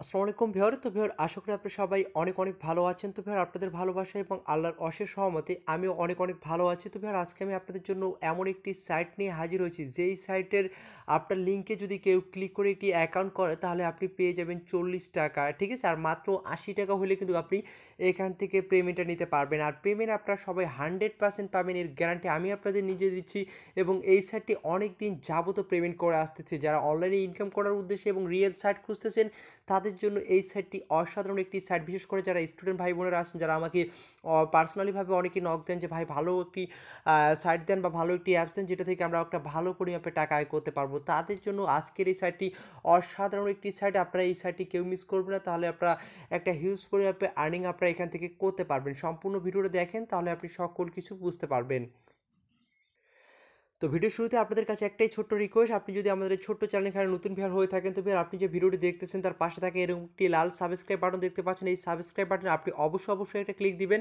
আসসালামু আলাইকুম ভিউয়ার। তো ভিউয়ার, আশা করি আপনারা সবাই অনেক অনেক ভালো আছেন। তো ভিউয়ার, আপনাদের ভালোবাসা এবং আল্লাহর অশেষ সহমতে আমিও অনেক অনেক ভালো আছি। তো ভিউয়ার, আজকে আমি আপনাদের জন্য এমন একটি সাইট নিয়ে হাজির হয়েছি, যেই সাইটের আপনার লিঙ্কে যদি কেউ ক্লিক করে একটি অ্যাকাউন্ট করে তাহলে আপনি পেয়ে যাবেন 40 টাকা, ঠিক আছে? আর মাত্র 80 টাকা হলে কিন্তু আপনি এখান থেকে পেমেন্টটা নিতে পারবেন। আর পেমেন্ট আপনারা সবাই 100% পাবেন, এর গ্যারান্টি আমি আপনাদের নিজে দিচ্ছি। এবং এই সাইটটি অনেক দিন যাবত পেমেন্ট করে আসতেছে। যারা অনলাইনে ইনকাম করার উদ্দেশ্যে এবং রিয়েল সাইট খুঁজতেছেন তাদের জন্য এই সাইটটি অসাধারণ একটি সাইট। বিশেষ করে যারা স্টুডেন্ট ভাই বোনেরা আছেন, যারা আমাকে পার্সোনালিভাবে অনেকে নক দেন যে ভাই ভালো একটি সাইট দেন বা ভালো একটি অ্যাপস দেন যেটা থেকে আমরা একটা ভালো পরিমাপে টাকা আয় করতে পারবো, তাদের জন্য আজকের এই সাইটটি অসাধারণ একটি সাইট। আপনারা এই সাইটটি কেউ মিস করবেন না, তাহলে আপনারা একটা হিউজ পরিমাপে আর্নিং আপনারা এখান থেকে করতে পারবেন। সম্পূর্ণ ভিডিওটা দেখেন, তাহলে আপনি সকল কিছু বুঝতে পারবেন। তো ভিডিও শুরুতে আপনাদের কাছে একটাই ছোট্ট রিকোয়েস্ট, আপনি যদি আমাদের এই ছোট্ট চ্যানেল এখানে নতুন ভিউয়ার হয়ে থাকেন, তো ভিউয়ার আপনি যে ভিডিওটি দেখতেছেন তার পাশে থাকে এরকম একটি লাল সাবস্ক্রাইব বাটন দেখতে পাচ্ছেন। এই সাবস্ক্রাইব বাটনে আপনি অবশ্যই একটা ক্লিক দিবেন।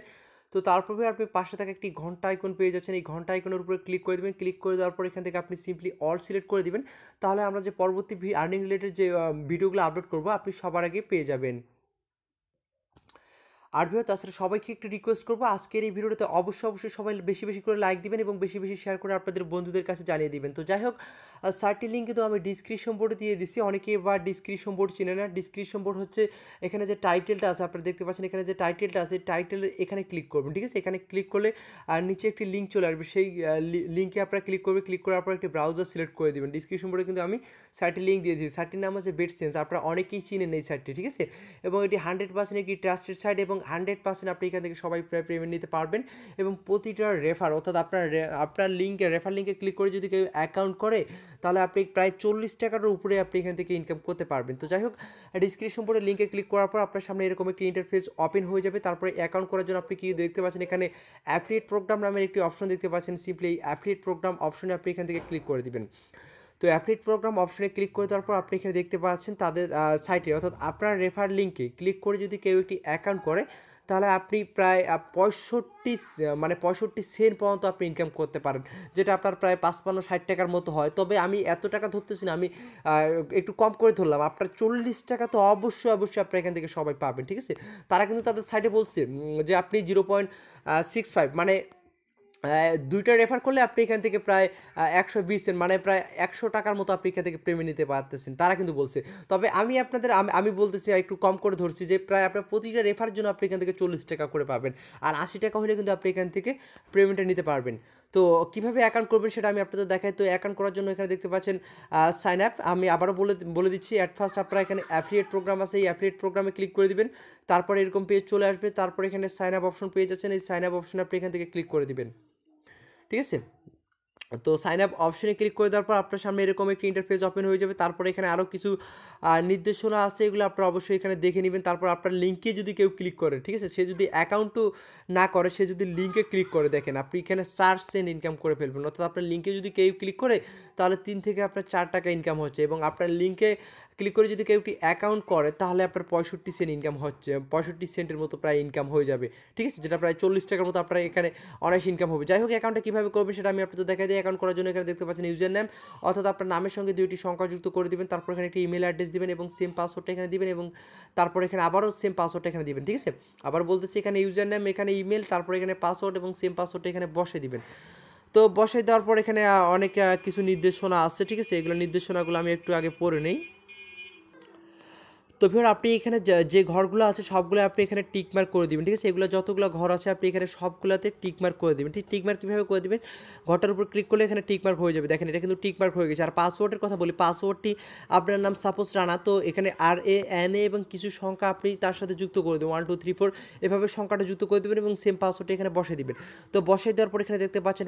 তো তারপর আপনি পাশে থাকা একটি ঘন্টা আইকন পেয়ে যাচ্ছেন, এই ঘন্টা আইকনের উপরে ক্লিক করে দেবেন। ক্লিক করে দেওয়ার পর এখান থেকে আপনি সিম্পলি অল সিলেক্ট করে দিবেন। তাহলে আমরা যে পরবর্তী আর্নিং রিলেটেড যে ভিডিওগুলো আপলোড করবো আপনি সবার আগে পেয়ে যাবেন। আর ভিউয়ার, তাছাড়া সবাইকে একটু রিকোয়েস্ট করবো, আজকের এই ভিডিওটাতে অবশ্যই সবাই বেশি বেশি করে লাইক দিবেন এবং বেশি বেশি শেয়ার করে আপনাদের বন্ধুদের কাছে জানিয়ে দিবেন। তো যাই হোক, সাইটটির লিঙ্ক কিন্তু আমি ডিসক্রিপশন বোর্ডে দিয়ে দিচ্ছি। অনেকে বা ডিসক্রিপশন বোর্ড চিনে না। ডিসক্রিপশন বোর্ড হচ্ছে এখানে যে টাইটেলটা আছে, আপনারা দেখতে পাচ্ছেন এখানে যে টাইটেলটা আছে, টাইটেলের এখানে ক্লিক করবেন, ঠিক আছে? এখানে ক্লিক করলে আর নিচে একটি লিঙ্ক চলে আসবে, সেই লিঙ্কে আপনারা ক্লিক করবেন। ক্লিক করার পর একটি ব্রাউজার সিলেক্ট করে দেবেন। ডিসক্রিপশন বোর্ডে কিন্তু আমি সাইটের লিঙ্ক দিয়ে দিয়েছি। সাইটটির নাম হচ্ছে বেটসেন্স, আপনারা অনেকেই চিনেন এই সাইটটি, ঠিক আছে? এবং এটি 100% একটি ট্রাস্টেড সাইট এবং 100% আপনি এখান থেকে সবাই প্রায় পেমেন্ট নিতে পারবেন। এবং প্রতিটা রেফার, অর্থাৎ আপনার লিঙ্কে রেফার লিঙ্কে ক্লিক করে যদি কেউ অ্যাকাউন্ট করে তাহলে আপনি প্রায় 40 টাকার উপরে আপনি এখান থেকে ইনকাম করতে পারবেন। তো যাই হোক, ডিসক্রিপশন বোর্ডে লিঙ্কে ক্লিক করার পর আপনার সামনে এরকম একটি ইন্টারফেস ওপেন হয়ে যাবে। তারপরে অ্যাকাউন্ট করার জন্য আপনি কি দেখতে পাচ্ছেন, এখানে অ্যাফিলিয়েট প্রোগ্রাম নামের একটি অপশন দেখতে পাচ্ছেন। সিম্পলি এই অ্যাফিলিয়েট প্রোগ্রাম অপশনে আপনি এখান থেকে ক্লিক করে দিবেন। তো অ্যাফিলিয়েট প্রোগ্রাম অপশনে ক্লিক করে দেওয়ার পর আপনি এখানে দেখতে পাচ্ছেন তাদের সাইটে, অর্থাৎ আপনার রেফার লিঙ্কে ক্লিক করে যদি কেউ একটি অ্যাকাউন্ট করে তাহলে আপনি প্রায় 65 সেন্ট পর্যন্ত আপনি ইনকাম করতে পারেন, যেটা আপনার প্রায় 55-60 টাকার মতো হয়। তবে আমি এত টাকা ধরতেছি না, আমি একটু কম করে ধরলাম। আপনার 40 টাকা তো অবশ্যই আপনার এখান থেকে সবাই পাবেন, ঠিক আছে? তারা কিন্তু তাদের সাইটে বলছে যে আপনি 0.65 মানে দুইটা রেফার করলে আপনি এখান থেকে প্রায় 120 সেন্ট মানে প্রায় 100 টাকার মতো আপনি এখান থেকে পেমেন্ট নিতে পারতেছেন, তারা কিন্তু বলছে। তবে আমি আপনাদের আমি বলতেছি একটু কম করে ধরছি, যে প্রায় আপনার প্রতিটা রেফার জন্য আপনি এখান থেকে 40 টাকা করে পাবেন। আর 80 টাকা হলে কিন্তু আপনি এখান থেকে পেমেন্টটা নিতে পারবেন। তো কীভাবে অ্যাকাউন্ট করবেন সেটা আমি আপনাদের দেখাই। তো অ্যাকাউন্ট করার জন্য এখানে দেখতে পাচ্ছেন সাইন আপ। আমি আবারও বলে দিচ্ছি, অ্যাট ফার্স্ট আপনারা এখানে অ্যাফিলিয়েট প্রোগ্রাম আছে, এই অ্যাফিলিয়েট প্রোগ্রামে ক্লিক করে দিবেন। তারপরে এরকম পেজ চলে আসবে। তারপরে এখানে সাইন আপ অপশন পেয়ে যাচ্ছেন, এই সাইন আপ অপশনে আপনি এখান থেকে ক্লিক করে দিবেন, ঠিক আছে? তো সাইন আপ অপশনে ক্লিক করে দেওয়ার পর আপনার সামনে এরকম একটি ইন্টারফেস ওপেন হয়ে যাবে। তারপরে এখানে আরও কিছু নির্দেশনা আছে, এগুলো আপনারা অবশ্যই এখানে দেখে নেবেন। তারপর আপনার লিঙ্কে যদি কেউ ক্লিক করে, ঠিক আছে, সে যদি অ্যাকাউন্টও না করে, সে যদি লিঙ্কে ক্লিক করে, দেখেন আপনি এখানে 4 সেন্ট ইনকাম করে ফেলবেন। অর্থাৎ আপনার লিঙ্কে যদি কেউ ক্লিক করে তাহলে 3 থেকে আপনার 4 টাকা ইনকাম হচ্ছে। এবং আপনার লিঙ্কে ক্লিক করে যদি কেউ একটি অ্যাকাউন্ট করে তাহলে আপনার 65 সেন্ট ইনকাম হচ্ছে, 65 সেন্টের মতো প্রায় ইনকাম হয়ে যাবে, ঠিক আছে? যেটা প্রায় 40 টাকার মতো আপনার এখানে অনায়াস ইনকাম হবে। যাই হোক, অ্যাকাউন্টটা কীভাবে করবেন সেটা আমি আপনাদের দেখাই দিই। অ্যাকাউন্ট করার জন্য এখানে দেখতে পাচ্ছেন ইউজার নেম, অর্থাৎ আপনার নামের সঙ্গে 2টি সংখ্যা যুক্ত করে দিবেন। তারপর এখানে একটি ইমেল অ্যাড্রেস দিবেন এবং সেম পাসওয়ার্ডটা এখানে দিবেন এবং তারপর এখানে আবারও সেম পাসওয়ার্ডটা এখানে দিবেন, ঠিক আছে? আবার বলতেছি, এখানে ইউজার নেম, এখানে ইমেল, তারপর এখানে পাসওয়ার্ড এবং সেম পাসওয়ার্ডটা এখানে বসে দিবেন। তো বসাই দেওয়ার পর এখানে অনেক কিছু নির্দেশনা আছে, ঠিক আছে? এগুলো নির্দেশনাগুলো আমি একটু আগে পড়ে নেই। তো ভিউয়ার, আপনি এখানে যে ঘরগুলো আছে সবগুলো আপনি এখানে টিক মার্ক করে দিবেন, ঠিক আছে? এগুলো যতগুলো ঘর আছে আপনি এখানে সবগুলোতে টিক মার্ক করে দিবেন। ঠিক টিক মার্ক কীভাবে করে দিবেন, ঘরটার উপর ক্লিক করলে এখানে টিক মার্ক হয়ে যাবে। দেখেন এটা কিন্তু টিক মার্ক হয়ে গেছে। আর পাসওয়ার্ডের কথা বলি, পাসওয়ার্ডটি আপনার নাম সাপোজ রানা, তো এখানে RANA এবং কিছু সংখ্যা আপনি তার সাথে যুক্ত করে দেবেন, 1 2 3 4 এভাবে সংখ্যাটা যুক্ত করে দেবেন এবং সেম পাসওয়ার্ডটা এখানে বসে দিবেন। তো বসে দেওয়ার পর এখানে দেখতে পাচ্ছেন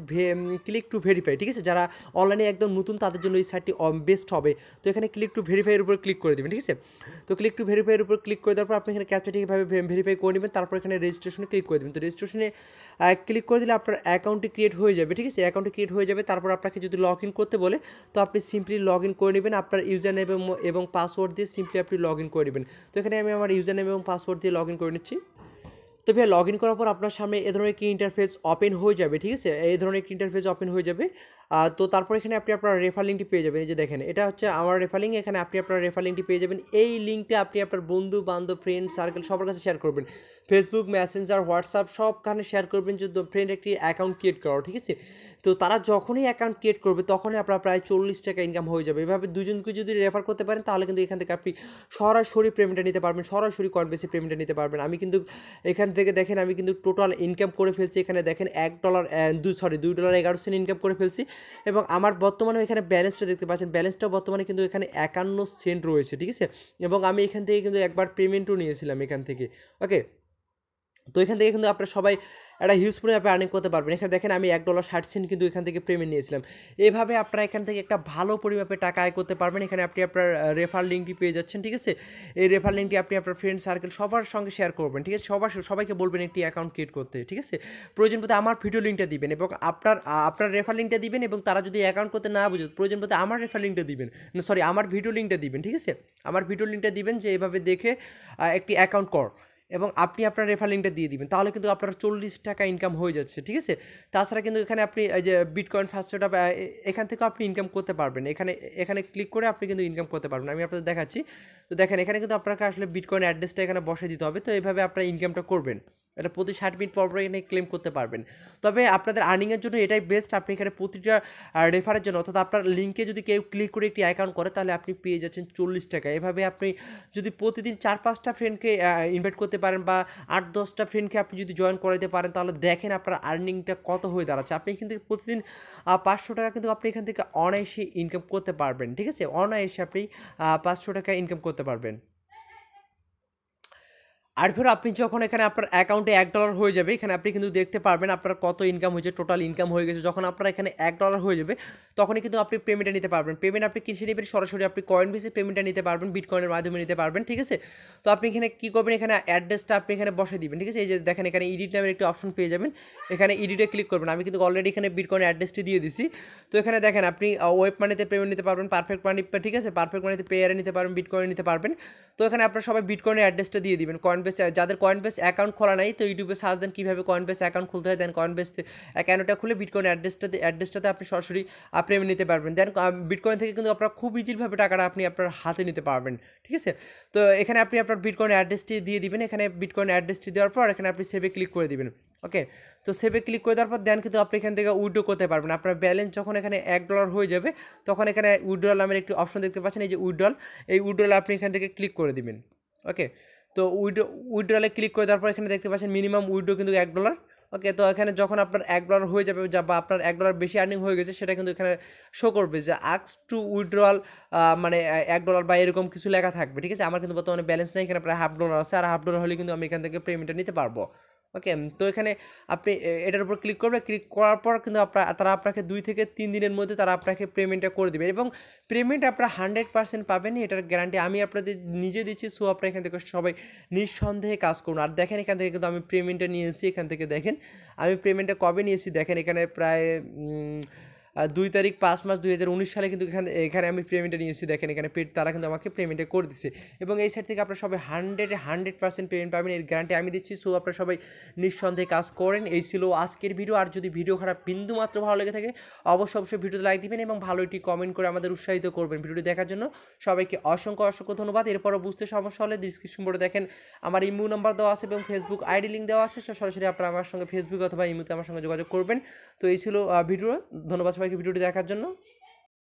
ক্লিক টু ভেরিফাই, ঠিক আছে? যারা অনলাইনে একদম নতুন তাদের জন্য এই সাইটটি বেস্ট হবে। তো এখানে ক্লিক টু ভেরিফাইয়ের উপর ক্লিক করে দেবেন, ঠিক আছে? তো ক্লিক টু ভেরিফাইয়ের উপর ক্লিক করে দেওয়ার পর আপনি এখানে ক্যাপচাটি কীভাবে ভেরিফাই করে নেবেন, তারপর এখানে রেজিস্ট্রেশনে ক্লিক করে দেবেন। তো রেজিস্ট্রেশনে ক্লিক করে দিলে আপনার অ্যাকাউন্টটি ক্রিয়েট হয়ে যাবে, ঠিক আছে? অ্যাকাউন্টটি ক্রিয়েট হয়ে যাবে। তারপর আপনাকে যদি লগ ইন করতে বলে তো আপনি সিম্পলি লগ ইন করে নেবেন আপনার ইউজার নেম এবং পাসওয়ার্ড দিয়ে, সিম্পলি আপনি লগ ইন করে নেবেন। তো এখানে আমি আমার ইউজার নেম এবং পাসওয়ার্ড দিয়ে লগ ইন করে নিচ্ছি। তো ভাই, লগ ইন করার পর আপনার সামনে এ ধরনের একটি ইন্টারফেস ওপেন হয়ে যাবে, ঠিক আছে? এই ধরনের একটি ইন্টারফেস ওপেন হয়ে যাবে। তো তারপর এখানে আপনি আপনার রেফার লিঙ্কটি পেয়ে যাবেন। এই যে দেখেন এটা হচ্ছে আমার রেফার লিঙ্ক, এখানে আপনি আপনার রেফার লিঙ্কটি পেয়ে যাবেন। এই লিঙ্কটা আপনি আপনার বন্ধু বান্ধব ফ্রেন্ড সার্কেল সবার কাছে শেয়ার করবেন, ফেসবুক মেসেঞ্জার হোয়াটসঅ্যাপ সবখানে শেয়ার করবেন যে ফ্রেন্ড একটি অ্যাকাউন্ট ক্রিয়েট করো, ঠিক আছে। তো তারা যখনই অ্যাকাউন্ট ক্রিয়েট করবে তখনই আপনার প্রায় 40 টাকা ইনকাম হয়ে যাবে। এভাবে দুজনকে যদি রেফার করতে পারেন তাহলে কিন্তু এখান থেকে আপনি সরাসরি পেমেন্টটা নিতে পারবেন, সরাসরি কয়েনবেসে পেমেন্টটা নিতে পারবেন। আমি কিন্তু এখান থেকে দেখেন আমি কিন্তু টোটাল ইনকাম করে ফেলছি, এখানে দেখেন $2.11 ইনকাম করে ফেলছি। এবং আমার বর্তমানে এখানে ব্যালেন্সটা দেখতে পাচ্ছেন, ব্যালেন্সটা বর্তমানে কিন্তু এখানে 51 সেন্ট রয়েছে, ঠিক আছে। এবং আমি এখান থেকে কিন্তু একবার পেমেন্টও নিয়েছিলাম এখান থেকে, ওকে। তো এখান থেকে কিন্তু আপনারা সবাই একটা হিউজ পরিমাণে আর্নিং করতে পারবেন। এখানে দেখেন আমি $1.60 কিন্তু এখান থেকে পেমেন্ট নিয়েছিলাম। এভাবে আপনারা এখান থেকে একটা ভালো পরিমাপে টাকা আয় করতে পারবেন। এখানে আপনি আপনার রেফার লিঙ্কটি পেয়ে যাচ্ছেন, ঠিক আছে। এই রেফার লিঙ্কটি আপনি আপনার ফ্রেন্ড সার্কেল সবার সঙ্গে শেয়ার করবেন, ঠিক আছে। সবাইকে বলবেন একটি অ্যাকাউন্ট ক্রিয়েট করতে, ঠিক আছে। প্রয়োজন পড়তে আমার ভিডিও লিঙ্কটা দিবেন এবং আপনার রেফার লিঙ্কটা দিবেন। এবং তারা যদি অ্যাকাউন্ট করতে না বুঝে প্রয়োজন পড়তে আমার রেফার লিঙ্কটা দিবেন, সরি আমার ভিডিও লিঙ্কটা দিবেন, ঠিক আছে। আমার ভিডিও লিঙ্কটা দিবেন যে এভাবে দেখে একটি অ্যাকাউন্ট কর, এবং আপনি আপনার রেফার লিঙ্কটা দিয়ে দিবেন, তাহলে কিন্তু আপনার 40 টাকা ইনকাম হয়ে যাচ্ছে, ঠিক আছে। তাছাড়া কিন্তু এখানে আপনি এই যে বিটকয়েন ফার্স্ট সেটআপ এখান থেকেও আপনি ইনকাম করতে পারবেন। এখানে ক্লিক করে আপনি কিন্তু ইনকাম করতে পারবেন। আমি আপনাদের দেখাচ্ছি। তো দেখেন এখানে কিন্তু আপনাকে আসলে বিটকয়েন অ্যাড্রেসটা এখানে বসে দিতে হবে। তো এইভাবে আপনার ইনকামটা করবেন, এটা প্রতি 60 মিনিট পর এখানে ক্লেম করতে পারবেন। তবে আপনাদের আর্নিংয়ের জন্য এটাই বেস্ট, আপনি এখানে প্রতিটা রেফারের জন্য অর্থাৎ আপনার লিঙ্কে যদি কেউ ক্লিক করে একটি অ্যাকাউন্ট করে তাহলে আপনি পেয়ে যাচ্ছেন 40 টাকা। এভাবে আপনি যদি প্রতিদিন 4-5টা ফ্রেন্ডকে ইনভাইট করতে পারেন বা 8-10টা ফ্রেন্ডকে আপনি যদি জয়েন করাতে পারেন তাহলে দেখেন আপনার আর্নিংটা কত হয়ে দাঁড়াচ্ছে। আপনি এখান থেকে প্রতিদিন 500 টাকা কিন্তু আপনি এখান থেকে অনায়াসে ইনকাম করতে পারবেন, ঠিক আছে। অনায়াসে আপনি 500 টাকা ইনকাম করতে পারবেন। আর ফের আপনি যখন এখানে আপনার অ্যাকাউন্টে $1 হয়ে যাবে, এখানে আপনি কিন্তু দেখতে পারবেন আপনার কত ইনকাম হয়েছে, টোটাল ইনকাম হয়ে গেছে। যখন আপনার এখানে $1 হয়ে যাবে তখনই কিন্তু আপনি পেমেন্টটা নিতে পারবেন। পেমেন্ট আপনি কিসে নেবেন, সরাসরি আপনি কয়েন বেসে পেমেন্টটা নিতে পারবেন, বিটকয়েনের মাধ্যমে নিতে পারবেন, ঠিক আছে। তো আপনি এখানে কী করবেন, এখানে অ্যাড্রেসটা আপনি এখানে বসে দিবেন, ঠিক আছে। এই যে দেখেন এখানে এডিট নামের একটি অপশন পেয়ে যাবেন, এখানে এডিটে ক্লিক করবেন। আমি কিন্তু অলরেডি এখানে বিটকয়েন অ্যাড্রেসটি দিয়ে দিছি। তো এখানে দেখেন আপনি ওয়েব মানিতে পেমেন্ট নিতে পারবেন, পারফেক্ট মানি, ঠিক আছে, পারফেক্ট মানিতে পেয়ারে নিতে পারবেন, বিটকয়েন নিতে পারবেন। তো এখানে আপনারা সবাই বিটকয়েনের অ্যাড্রেসটা দিয়ে দিবেন। কয়েনবেস যাদের কয়েনবেস অ্যাকাউন্ট খোলা নাই তো ইউটিউবে সার্চ দেন কীভাবে কয়েনবেস অ্যাকাউন্ট খুলতে হয়, দেন কয়েনবেস অ্যাকাউন্টটা খুলে বিটকয়েন অ্যাড্রেসটাতে আপনি সরাসরি পেমেন্ট নিতে পারবেন। দেন বিটকয়েন থেকে কিন্তু আপনারা খুব ইজিভাবে টাকাটা আপনি আপনার হাতে নিতে পারবেন, ঠিক আছে। তো এখানে আপনি আপনার বিটকয়েন অ্যাড্রেসটি দিয়ে দিবেন। এখানে বিটকয়েন অ্যাড্রেসটি দেওয়ার পর এখানে আপনি সেভে ক্লিক করে দিবেন, ওকে। তো সেভে ক্লিক করে দেওয়ার পর দেন কিন্তু আপনি এখান থেকে উইথড্র করতে পারবেন। আপনার ব্যালেন্স যখন এখানে $1 হয়ে যাবে তখন এখানে উইথড্রল নামের একটি অপশন দেখতে পাচ্ছেন, এই যে উইথড্রল, এই উইথড্রলে আপনি এখান থেকে ক্লিক করে দিবেন, ওকে। তো উইথড্রলে ক্লিক করে দেওয়ার পর এখানে দেখতে পাচ্ছেন মিনিমাম উইথড্র কিন্তু $1, ওকে। তো এখানে যখন আপনার $1 হয়ে যাবে বা আপনার $1 বেশি আর্নিং হয়ে গেছে সেটা কিন্তু এখানে শো করবে যে আক্স টু উইথড্রল, মানে $1 বা এরকম কিছু লেখা থাকবে, ঠিক আছে। আমার কিন্তু বর্তমানে ব্যালেন্স নেই, এখানে প্রায় $1/2 আছে, আর $1/2 হলে কিন্তু আমি এখান থেকে পেমেন্টটা নিতে পারবো, ওকে। তো এখানে আপনি এটার উপর ক্লিক করবে, ক্লিক করার পর কিন্তু তারা আপনাকে 2 থেকে 3 দিনের মধ্যে তারা আপনাকে পেমেন্টটা করে দেবে। এবং পেমেন্ট আপনারা 100% পাবেন, এটার গ্যারান্টি আমি আপনাদের নিজে দিচ্ছি। সো আপনারা এখান থেকে সবাই নিঃসন্দেহে কাজ করুন। আর দেখেন এখান থেকে কিন্তু আমি পেমেন্টটা নিয়েছি, এখান থেকে দেখেন আমি পেমেন্টটা কবে নিয়েছি, দেখেন এখানে প্রায় 2 তারিখ 5 মাস 2019 সালে কিন্তু এখানে আমি পেমেন্টটা নিয়েছি। দেখেন এখানে তারা কিন্তু আমাকে পেমেন্টটা করে দিচ্ছে। এবং এই সাইড থেকে আপনারা সবাই 100% পেমেন্ট পাবেন, এর গ্যারান্টি আমি দিচ্ছি। সো আপনারা সবাই নিঃসন্দেহে কাজ করেন। এই ছিল আজকের ভিডিও। আর যদি ভিডিও খারাপ বিন্দু মাত্র ভালো লেগে থাকে অবশ্যই ভিডিওতে লাইক দিবেন এবং ভালো একটি কমেন্ট করে আমাদের উৎসাহিত করবেন। ভিডিওটি দেখার জন্য সবাইকে অসংখ্য ধন্যবাদ। এরপরও বুঝতে সমস্যা হলে ডিসক্রিপশন বোর্ডে দেখেন আমার ইমো নাম্বার দেওয়া আছে এবং ফেসবুক আইডি লিঙ্ক দেওয়া আছে। সরাসরি আপনারা আমার সঙ্গে ফেসবুক অথবা ইমোতে আমার সঙ্গে যোগাযোগ করবেন। তো এই ছিল ভিডিও। ধন্যবাদ সবাইকে ভিডিওটি দেখার জন্য।